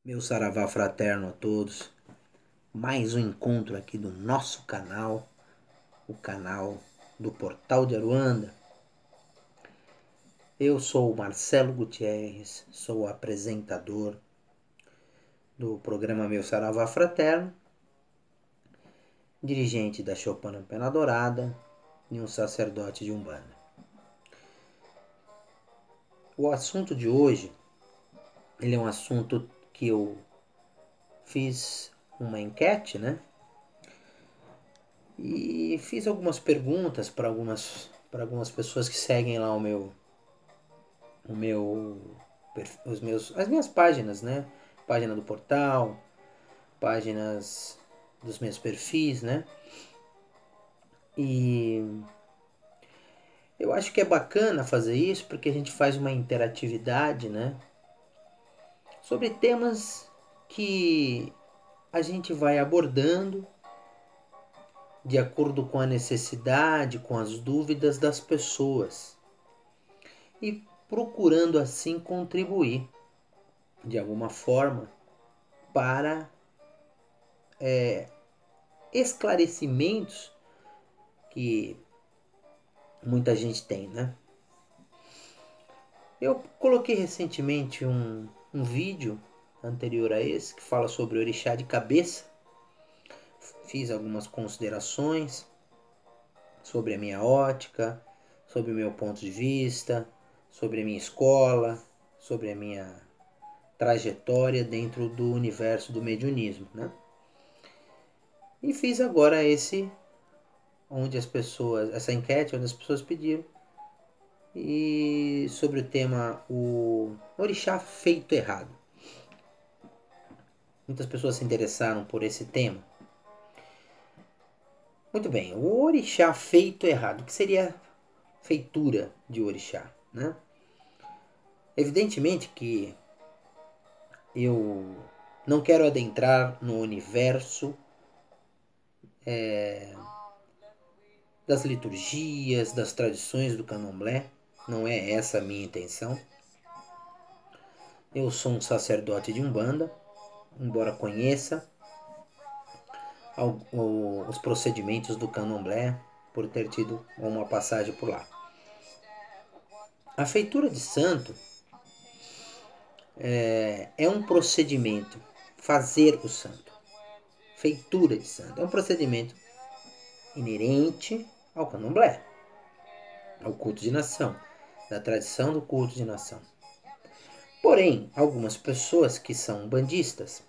Meu saravá fraterno a todos. Mais um encontro aqui do nosso canal, o canal do Portal de Aruanda. Eu sou o Marcelo Gutierrez, sou o apresentador do programa Meu Saravá Fraterno, dirigente da Chopana Pena Dourada e um sacerdote de Umbanda. O assunto de hoje, ele é um assunto que eu fiz uma enquete, né? E fiz algumas perguntas para algumas pessoas que seguem lá o meu as minhas páginas, né? Página do portal, páginas dos meus perfis, né? E eu acho que é bacana fazer isso porque a gente faz uma interatividade, né? Sobre temas que a gente vai abordando de acordo com a necessidade, com as dúvidas das pessoas e procurando assim contribuir de alguma forma para esclarecimentos que muita gente tem, né? Eu coloquei recentemente um vídeo anterior a esse que fala sobre orixá de cabeça. Fiz algumas considerações sobre a minha ótica, sobre o meu ponto de vista, sobre a minha escola, sobre a minha trajetória dentro do universo do mediunismo, né? E fiz agora essa enquete onde as pessoas pediram e sobre o tema o orixá feito errado. Muitas pessoas se interessaram por esse tema. Muito bem, o orixá feito errado. O que seria feitura de orixá, né? Evidentemente que eu não quero adentrar no universo das liturgias, das tradições do candomblé. Não é essa a minha intenção. Eu sou um sacerdote de Umbanda, embora conheça os procedimentos do candomblé por ter tido uma passagem por lá. A feitura de santo é um procedimento, fazer o santo. Feitura de santo é um procedimento inerente ao candomblé, ao culto de nação, da tradição do culto de nação. Porém, algumas pessoas que são bandistas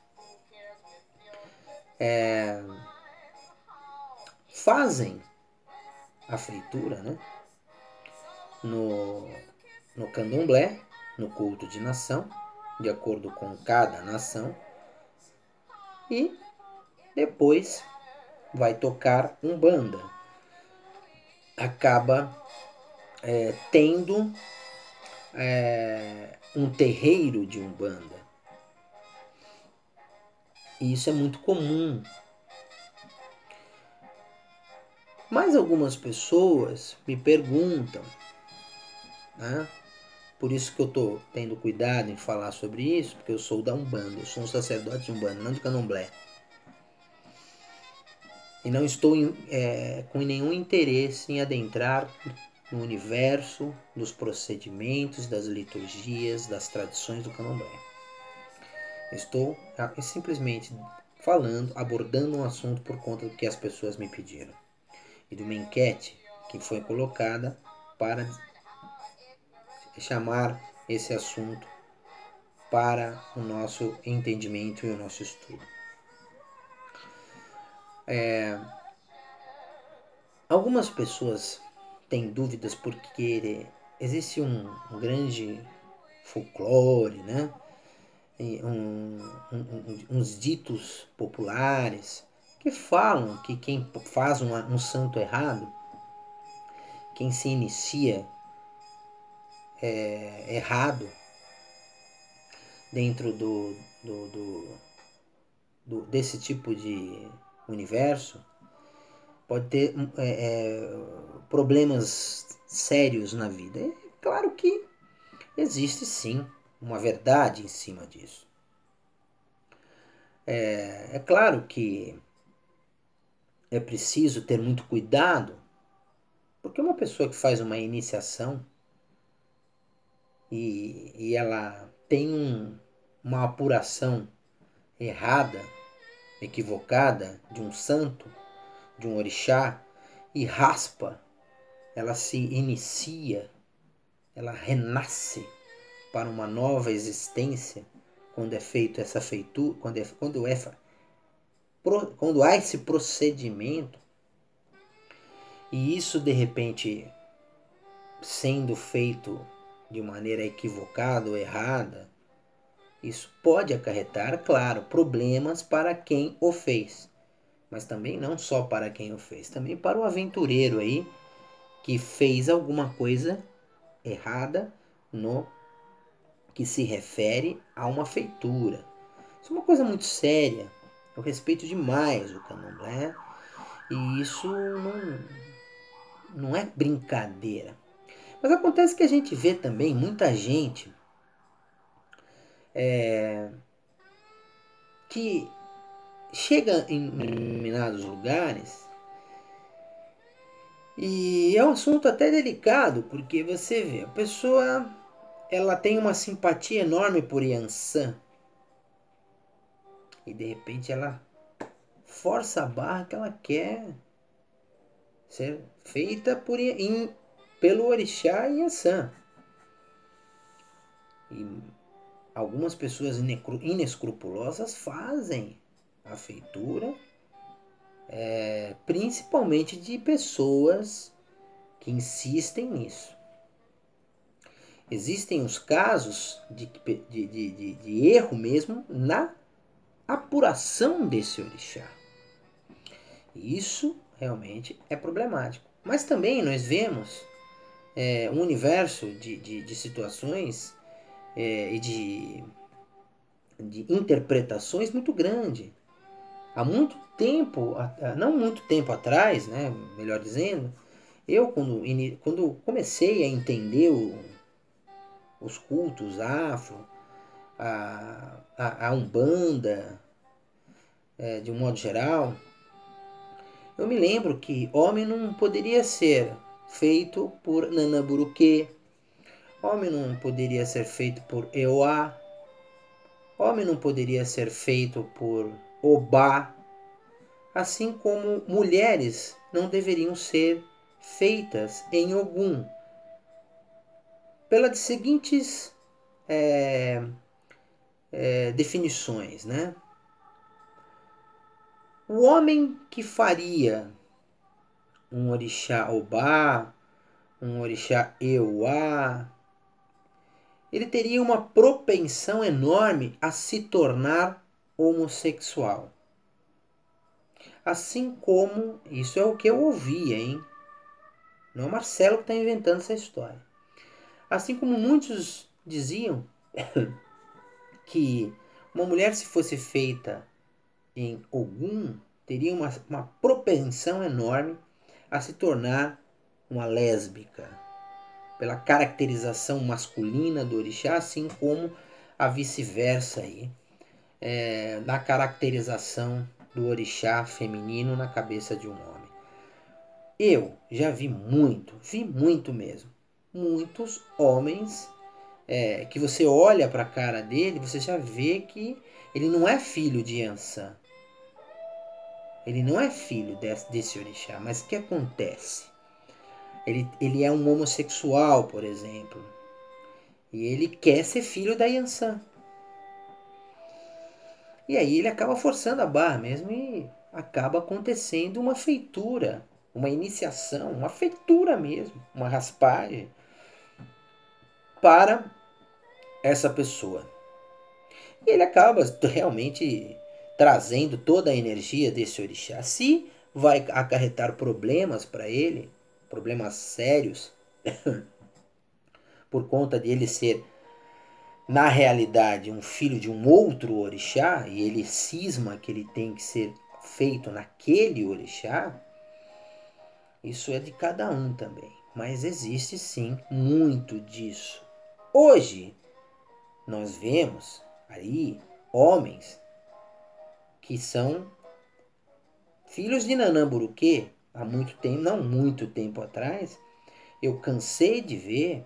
fazem a feitura, né, no, no candomblé, no culto de nação, de acordo com cada nação, e depois vai tocar umbanda. Acaba tendo um terreiro de umbanda. E isso é muito comum. Mas algumas pessoas me perguntam, né? Por isso que eu estou tendo cuidado em falar sobre isso, porque eu sou da Umbanda, eu sou um sacerdote de Umbanda, não de Candomblé. E não estou com nenhum interesse em adentrar no universo dos procedimentos, das liturgias, das tradições do Candomblé. Estou simplesmente falando, abordando um assunto por conta do que as pessoas me pediram. E de uma enquete que foi colocada para chamar esse assunto para o nosso entendimento e o nosso estudo. Algumas pessoas têm dúvidas porque existe um grande folclore, né? Uns ditos populares que falam que quem faz um santo errado, quem se inicia errado dentro desse tipo de universo, pode ter problemas sérios na vida. É claro que existe sim uma verdade em cima disso. É claro que é preciso ter muito cuidado, porque uma pessoa que faz uma iniciação e ela tem uma apuração errada, equivocada de um santo, de um orixá, e raspa, ela se inicia, ela renasce para uma nova existência quando é feito essa feitura, quando há esse procedimento, e isso de repente sendo feito de maneira equivocada ou errada, isso pode acarretar, claro, problemas para quem o fez. Mas também não só para quem o fez, também para o aventureiro aí que fez alguma coisa errada no que se refere a uma feitura. Isso é uma coisa muito séria. Eu respeito demais o candomblé e isso não é brincadeira. Mas acontece que a gente vê também muita gente que chega em determinados lugares e é um assunto até delicado, porque você vê, a pessoa ela tem uma simpatia enorme por Yansan e de repente ela força a barra que ela quer ser feita pelo orixá Yansan. E algumas pessoas inescrupulosas fazem a feitura, principalmente de pessoas que insistem nisso. Existem os casos de erro mesmo na apuração desse orixá. Isso realmente é problemático. Mas também nós vemos um universo de situações e de interpretações muito grande. Há muito tempo, não muito tempo atrás, né, melhor dizendo, eu quando comecei a entender os cultos afro, a Umbanda, de um modo geral, eu me lembro que homem não poderia ser feito por Nanaburuque, homem não poderia ser feito por Eoá, homem não poderia ser feito por Obá, assim como mulheres não deveriam ser feitas em Ogum, pelas seguintes definições, né? O homem que faria um orixá Obá, um orixá Euá, ele teria uma propensão enorme a se tornar homossexual. Assim como, isso é o que eu ouvia, hein? Não é o Marcelo que está inventando essa história. Assim como muitos diziam que uma mulher, se fosse feita em Ogum, teria uma propensão enorme a se tornar uma lésbica, pela caracterização masculina do orixá, assim como a vice-versa aí, na caracterização do orixá feminino na cabeça de um homem. Eu já vi muito mesmo, muitos homens que você olha para a cara dele, você já vê que ele não é filho de Yansan. Ele não é filho desse orixá, mas o que acontece? Ele é um homossexual, por exemplo, e ele quer ser filho da Yansan. E aí ele acaba forçando a barra mesmo e acaba acontecendo uma feitura, uma iniciação, uma feitura mesmo, uma raspagem para essa pessoa. E ele acaba realmente trazendo toda a energia desse orixá. Se vai acarretar problemas para ele, problemas sérios, por conta de ele ser, na realidade, um filho de um outro orixá, e ele cisma que ele tem que ser feito naquele orixá, isso é de cada um também. Mas existe sim muito disso. Hoje, nós vemos aí homens que são filhos de Nanamburuque. Há muito tempo, não muito tempo atrás, eu cansei de ver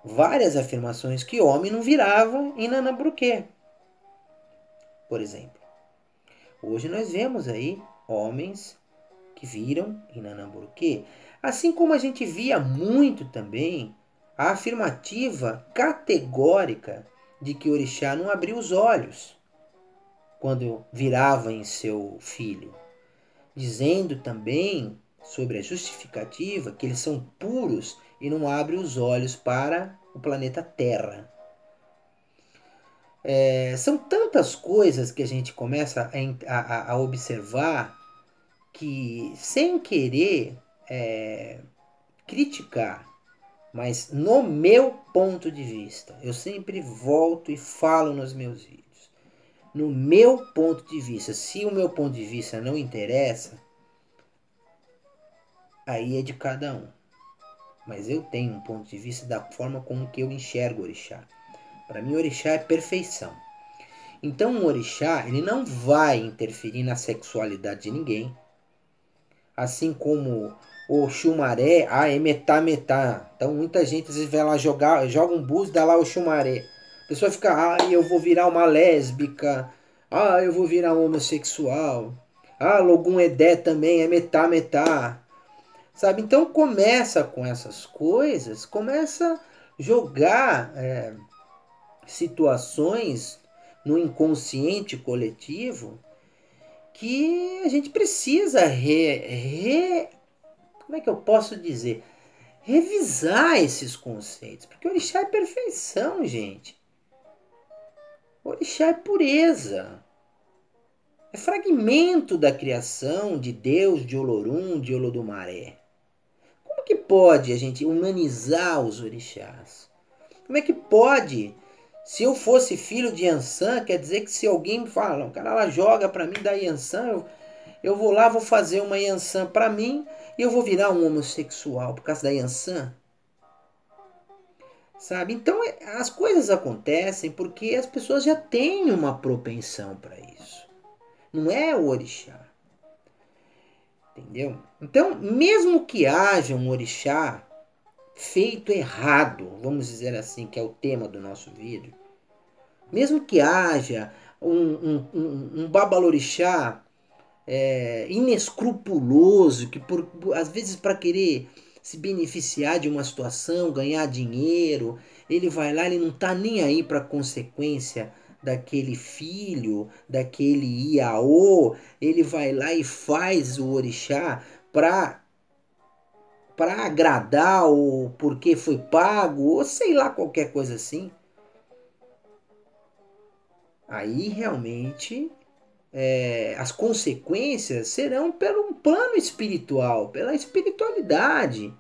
várias afirmações que homem não virava em Nanamburuque, por exemplo. Hoje nós vemos aí homens que viram em Nanamburuque, assim como a gente via muito também a afirmativa categórica de que o orixá não abriu os olhos quando virava em seu filho, dizendo também sobre a justificativa que eles são puros e não abrem os olhos para o planeta Terra. São tantas coisas que a gente começa a observar que, sem querer criticar, mas no meu ponto de vista, eu sempre volto e falo nos meus vídeos. No meu ponto de vista, se o meu ponto de vista não interessa, aí é de cada um. Mas eu tenho um ponto de vista da forma como que eu enxergo o orixá. Para mim, o orixá é perfeição. Então, o orixá, ele não vai interferir na sexualidade de ninguém. Assim como o chumaré, é metá. Então, muita gente às vezes vai lá joga um búzio, dá lá o chumaré. A pessoa fica, eu vou virar uma lésbica. Eu vou virar um homossexual. Logum Edé também é metá. Sabe? Então começa com essas coisas, começa a jogar situações no inconsciente coletivo que a gente precisa como é que eu posso dizer? Revisar esses conceitos. Porque o orixá é perfeição, gente. O orixá é pureza. É fragmento da criação de Deus, de Olorum, de Olodumaré. Como que pode a gente humanizar os orixás? Como é que pode? Se eu fosse filho de Yansan, quer dizer que se alguém me fala, o cara lá joga para mim da Yansan, eu vou lá, vou fazer uma Yansan para mim e eu vou virar um homossexual por causa da Yansan? Sabe? Então as coisas acontecem porque as pessoas já têm uma propensão para isso. Não é o orixá. Entendeu? Então, mesmo que haja um orixá feito errado, vamos dizer assim, que é o tema do nosso vídeo, mesmo que haja um babalorixá inescrupuloso, que às vezes para querer se beneficiar de uma situação, ganhar dinheiro, ele vai lá, ele não está nem aí para a consequência daquele filho, daquele iaô, ele vai lá e faz o orixá para agradar ou porque foi pago, ou sei lá, qualquer coisa assim. Aí realmente as consequências serão pelo plano espiritual, pela espiritualidade.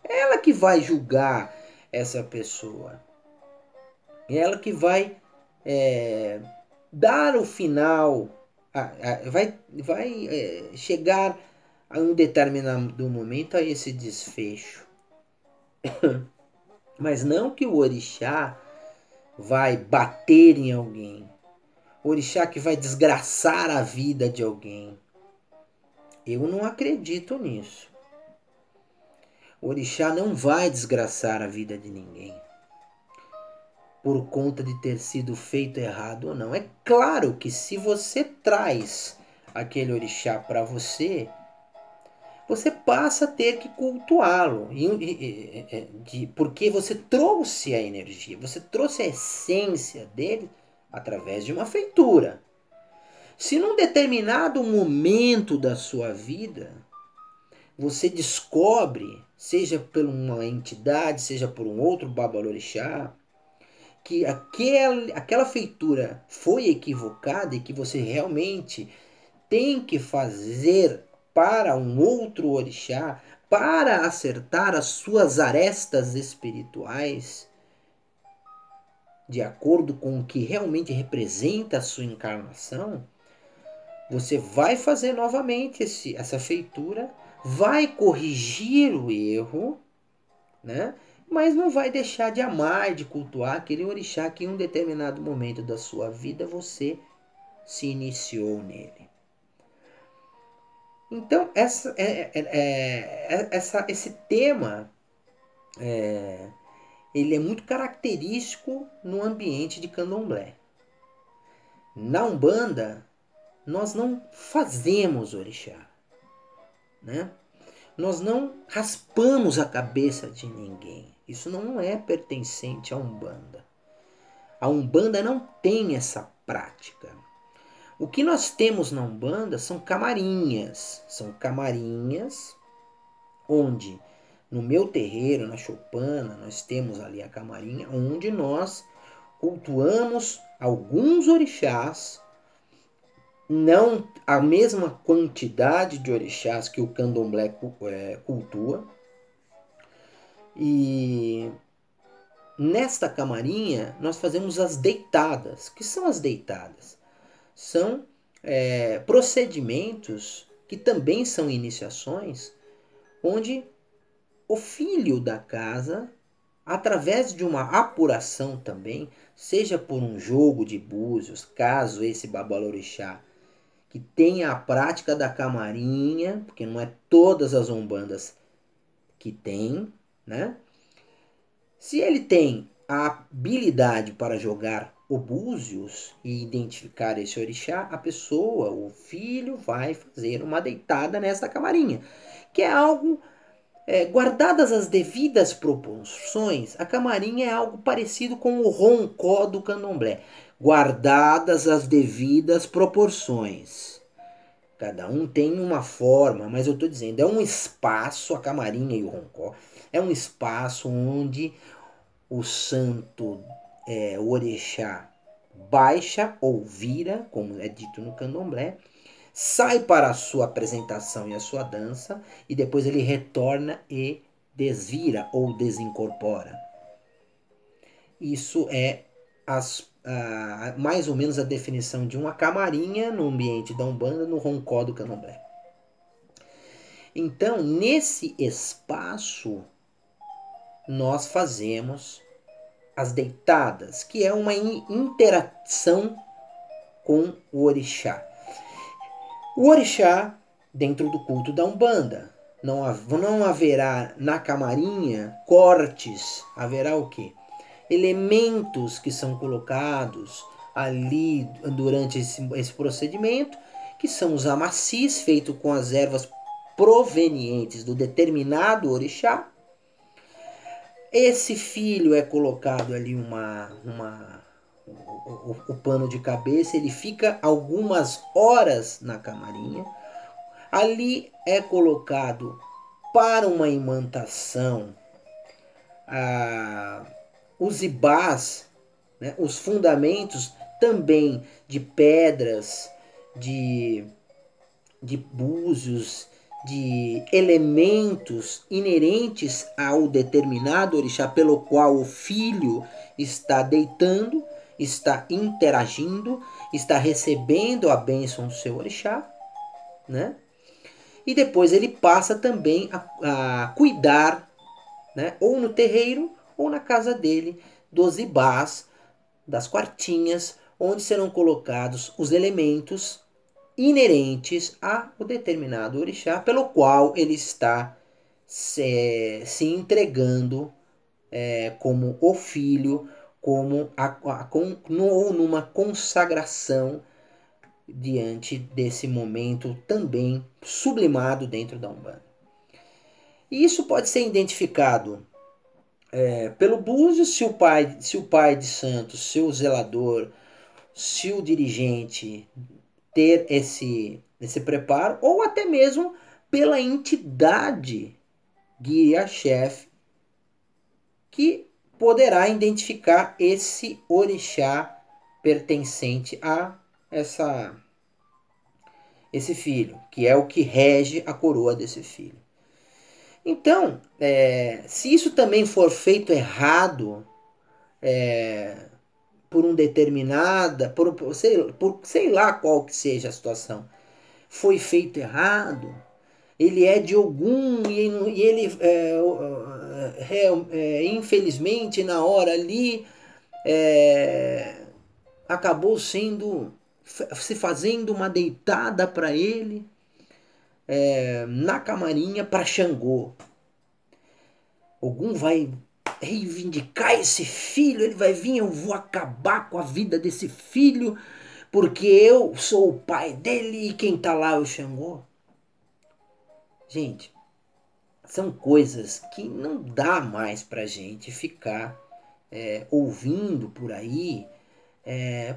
Ela que vai julgar essa pessoa. Ela que vai dar o final, vai chegar a um determinado momento a esse desfecho. Mas não que o orixá vai bater em alguém. O orixá que vai desgraçar a vida de alguém. Eu não acredito nisso. O orixá não vai desgraçar a vida de ninguém por conta de ter sido feito errado ou não. É claro que se você traz aquele orixá para você, você passa a ter que cultuá-lo, porque você trouxe a energia, você trouxe a essência dele através de uma feitura. Se num determinado momento da sua vida você descobre, seja por uma entidade, seja por um outro babalorixá, que aquela feitura foi equivocada e que você realmente tem que fazer para um outro orixá, para acertar as suas arestas espirituais, de acordo com o que realmente representa a sua encarnação, você vai fazer novamente essa feitura, vai corrigir o erro, né? Mas não vai deixar de amar, de cultuar aquele orixá que em um determinado momento da sua vida você se iniciou nele. Então, esse tema ele é muito característico no ambiente de candomblé. Na Umbanda, nós não fazemos orixá, né? Nós não raspamos a cabeça de ninguém. Isso não é pertencente à Umbanda. A Umbanda não tem essa prática. O que nós temos na Umbanda são camarinhas. São camarinhas onde, no meu terreiro, na Choupana, nós temos ali a camarinha onde nós cultuamos alguns orixás, não a mesma quantidade de orixás que o candomblé cultua. E nesta camarinha nós fazemos as deitadas. O que são as deitadas? São procedimentos que também são iniciações, onde o filho da casa, através de uma apuração também, seja por um jogo de búzios, caso esse babalorixá que tenha a prática da camarinha, porque não é todas as umbandas que tem, né? Se ele tem a habilidade para jogar o búzios e identificar esse orixá, a pessoa, o filho, vai fazer uma deitada nesta camarinha, que é algo guardadas as devidas proporções. A camarinha é algo parecido com o roncó do candomblé, guardadas as devidas proporções. Cada um tem uma forma, mas eu estou dizendo, é um espaço, a camarinha e o roncó, é um espaço onde o santo, o orixá, baixa ou vira, como é dito no candomblé, sai para a sua apresentação e a sua dança, e depois ele retorna e desvira ou desincorpora. Isso é mais ou menos a definição de uma camarinha no ambiente da Umbanda, no roncó do candomblé. Então, nesse espaço, nós fazemos as deitadas, que é uma interação com o orixá. O orixá, dentro do culto da Umbanda, não haverá na camarinha cortes, haverá o quê? Elementos que são colocados ali durante esse procedimento, que são os amacis, feitos com as ervas provenientes do determinado orixá. Esse filho é colocado ali o pano de cabeça, ele fica algumas horas na camarinha. Ali é colocado para uma imantação os ibás, né, os fundamentos também de pedras, de búzios, de elementos inerentes ao determinado orixá pelo qual o filho está deitando, está interagindo, está recebendo a bênção do seu orixá, né? E depois ele passa também a cuidar, né, ou no terreiro ou na casa dele, dos ibás, das quartinhas, onde serão colocados os elementos inerentes a o determinado orixá pelo qual ele está se entregando como o filho, como ou numa consagração diante desse momento também sublimado dentro da Umbanda. E isso pode ser identificado pelo búzio, se o pai de santo, se o zelador, se o dirigente ter esse preparo, ou até mesmo pela entidade guia-chefe que poderá identificar esse orixá pertencente a esse filho, que é o que rege a coroa desse filho. Então, se isso também for feito errado, por um determinada, por sei lá qual que seja a situação, foi feito errado, ele é de Ogum e ele infelizmente na hora ali acabou sendo se fazendo uma deitada para ele na camarinha para Xangô. Ogum vai reivindicar esse filho, ele vai vir, eu vou acabar com a vida desse filho, porque eu sou o pai dele e quem tá lá é o Xangô. Gente, são coisas que não dá mais pra gente ficar ouvindo por aí,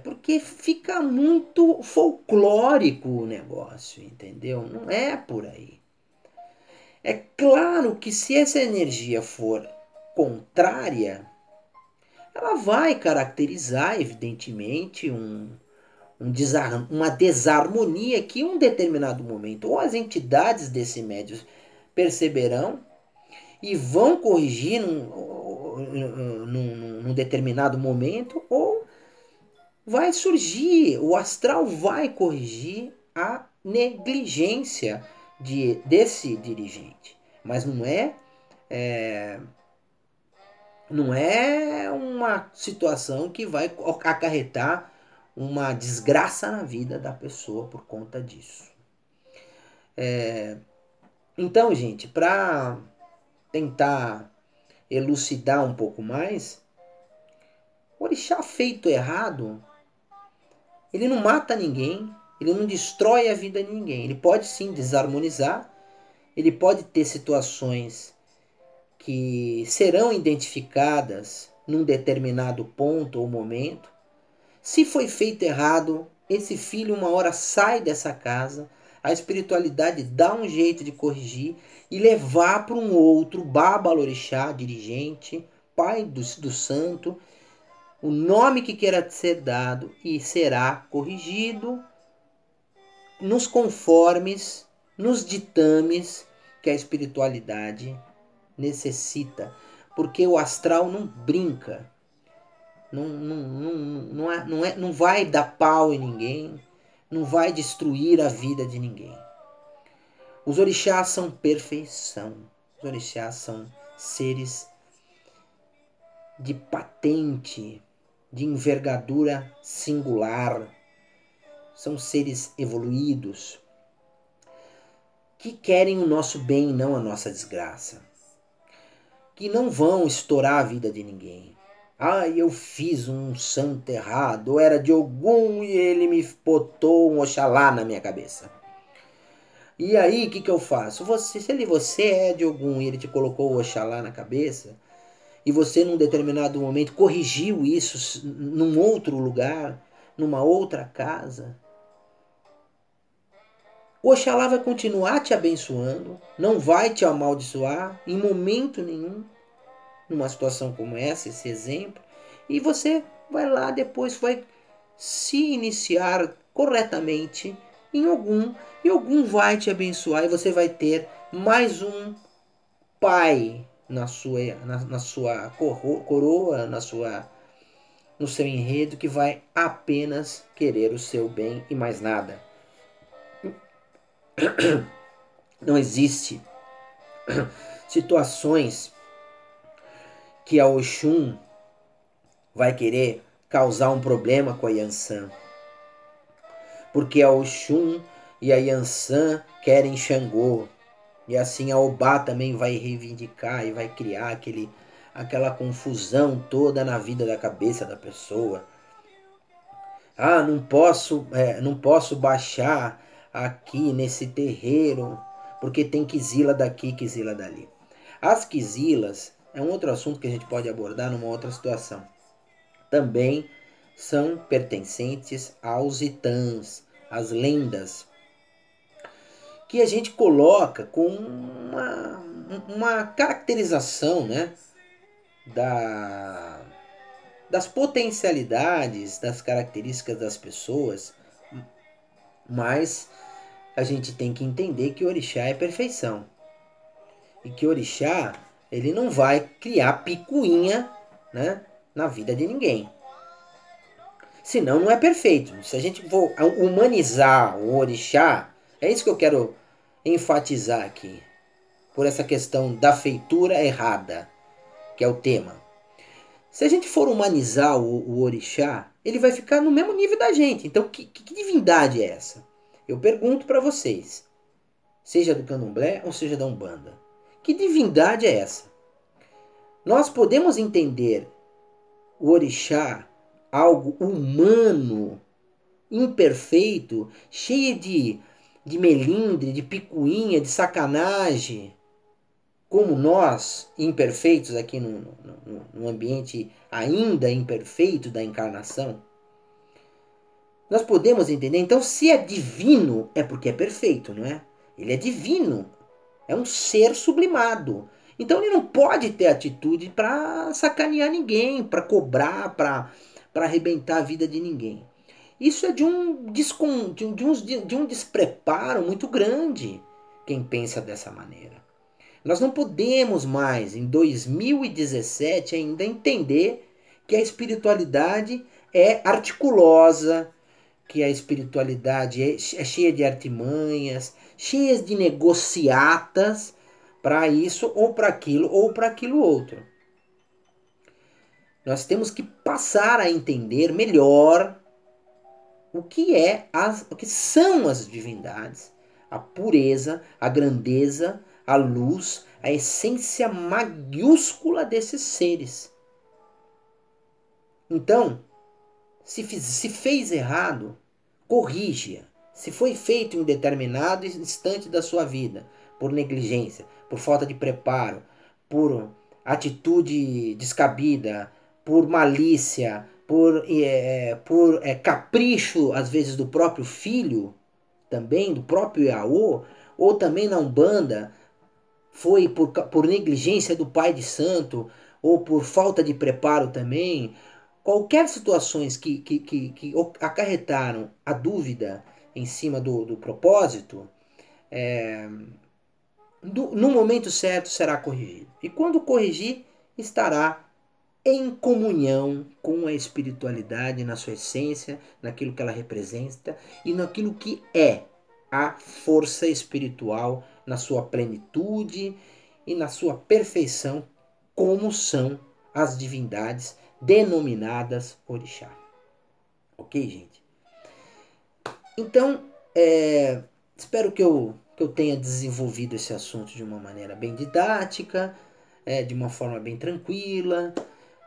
porque fica muito folclórico o negócio, entendeu? Não é por aí. É claro que se essa energia for contrária, ela vai caracterizar, evidentemente, uma desarmonia que em um determinado momento ou as entidades desse médio perceberão e vão corrigir num determinado momento, ou vai surgir, o astral vai corrigir a negligência desse dirigente. Mas não é uma situação que vai acarretar uma desgraça na vida da pessoa por conta disso. Então, gente, para tentar elucidar um pouco mais, o orixá feito errado, ele não mata ninguém, ele não destrói a vida de ninguém. Ele pode sim desarmonizar, ele pode ter situações que serão identificadas num determinado ponto ou momento. Se foi feito errado, esse filho uma hora sai dessa casa, a espiritualidade dá um jeito de corrigir e levar para um outro babalorixá, dirigente, pai do santo, o nome que queira ser dado, e será corrigido nos conformes, nos ditames que a espiritualidade necessita, porque o astral não brinca, não vai dar pau em ninguém, não vai destruir a vida de ninguém. Os orixás são perfeição, os orixás são seres de patente, de envergadura singular, são seres evoluídos que querem o nosso bem, não a nossa desgraça, que não vão estourar a vida de ninguém. Eu fiz um santo errado, eu era de Ogum e ele me botou um Oxalá na minha cabeça. E aí, o que eu faço? Se você é de Ogum e ele te colocou o Oxalá na cabeça, e você num determinado momento corrigiu isso num outro lugar, numa outra casa, o Oxalá vai continuar te abençoando, não vai te amaldiçoar em momento nenhum, numa situação como essa, esse exemplo, e você vai lá depois, vai se iniciar corretamente em Ogum, e Ogum vai te abençoar, e você vai ter mais um pai na sua coroa, no seu enredo, que vai apenas querer o seu bem e mais nada. Não existe situações que a Oxum vai querer causar um problema com a Yansan, porque a Oxum e a Yansan querem Xangô, e assim a Obá também vai reivindicar e vai criar aquela confusão toda na vida da cabeça da pessoa. Não posso baixar aqui nesse terreiro, porque tem quizila daqui, quizila dali. As quizilas é um outro assunto que a gente pode abordar numa outra situação. Também são pertencentes aos itãs, às lendas, que a gente coloca com uma caracterização, né, das potencialidades, das características das pessoas, mas a gente tem que entender que o orixá é perfeição. E que o orixá, ele não vai criar picuinha, né, na vida de ninguém. Senão não é perfeito. Se a gente for humanizar o orixá, é isso que eu quero enfatizar aqui, por essa questão da feitura errada, que é o tema. Se a gente for humanizar o orixá, ele vai ficar no mesmo nível da gente. Então, que divindade é essa? Eu pergunto para vocês, seja do candomblé ou seja da umbanda, que divindade é essa? Nós podemos entender o orixá algo humano, imperfeito, cheio de melindre, de picuinha, de sacanagem, como nós, imperfeitos aqui no ambiente ainda imperfeito da encarnação? Nós podemos entender, então, se é divino, é porque é perfeito, não é? Ele é divino, é um ser sublimado. Então ele não pode ter atitude para sacanear ninguém, para cobrar, para arrebentar a vida de ninguém. Isso é de um despreparo muito grande, quem pensa dessa maneira. Nós não podemos mais, em 2017, ainda entender que a espiritualidade é articulosa, que a espiritualidade é cheia de artimanhas, cheia de negociatas para isso ou para aquilo outro. Nós temos que passar a entender melhor o que são as divindades, a pureza, a grandeza, a luz, a essência maiúscula desses seres. Então, se fez errado, corrija. Se foi feito em um determinado instante da sua vida, por negligência, por falta de preparo, por atitude descabida, por malícia, por capricho, às vezes, do próprio filho, também, do próprio Iaô, ou também na Umbanda, foi por negligência do pai de santo, ou por falta de preparo também, qualquer situações que acarretaram a dúvida em cima do propósito, no momento certo será corrigido. E quando corrigir, estará em comunhão com a espiritualidade na sua essência, naquilo que ela representa e naquilo que é a força espiritual na sua plenitude e na sua perfeição, como são as divindades denominadas orixá. Ok, gente? Então, espero que eu tenha desenvolvido esse assunto de uma maneira bem didática, de uma forma bem tranquila,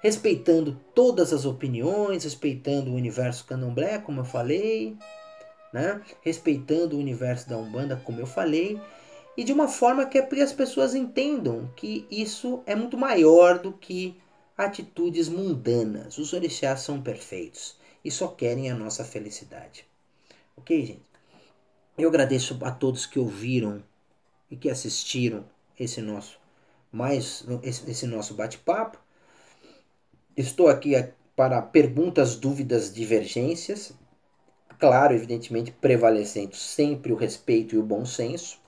respeitando todas as opiniões, respeitando o universo candomblé, como eu falei, né? Respeitando o universo da Umbanda, como eu falei, e de uma forma que as pessoas entendam que isso é muito maior do que atitudes mundanas. Os orixás são perfeitos e só querem a nossa felicidade. Ok, gente? Eu agradeço a todos que ouviram e que assistiram esse nosso bate-papo. Estou aqui para perguntas, dúvidas, divergências. Claro, evidentemente, prevalecendo sempre o respeito e o bom senso.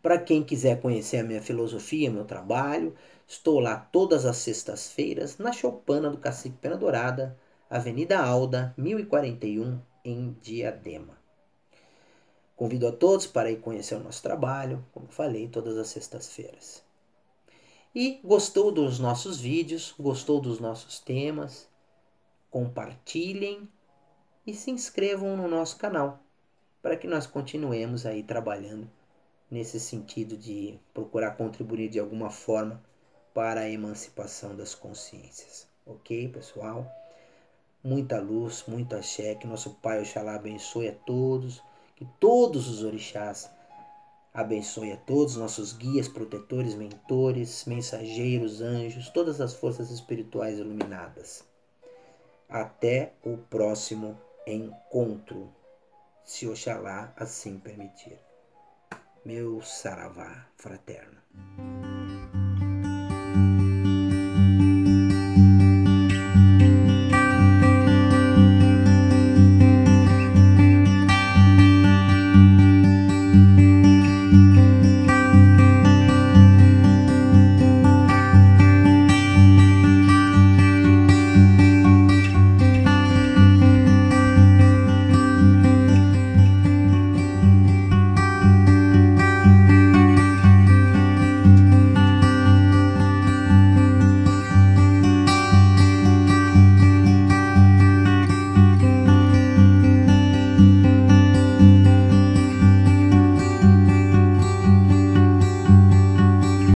Para quem quiser conhecer a minha filosofia, meu trabalho, estou lá todas as sextas-feiras na Choupana do Cacique Pena Dourada, Avenida Alda, 1041, em Diadema. Convido a todos para ir conhecer o nosso trabalho, como falei, todas as sextas-feiras. E gostou dos nossos vídeos, gostou dos nossos temas, compartilhem e se inscrevam no nosso canal, para que nós continuemos aí trabalhando nesse sentido de procurar contribuir de alguma forma para a emancipação das consciências. Ok, pessoal? Muita luz, muito axé, que nosso Pai Oxalá abençoe a todos, que todos os orixás abençoe a todos, nossos guias, protetores, mentores, mensageiros, anjos, todas as forças espirituais iluminadas. Até o próximo encontro, se Oxalá assim permitir. Meu saravá fraterno.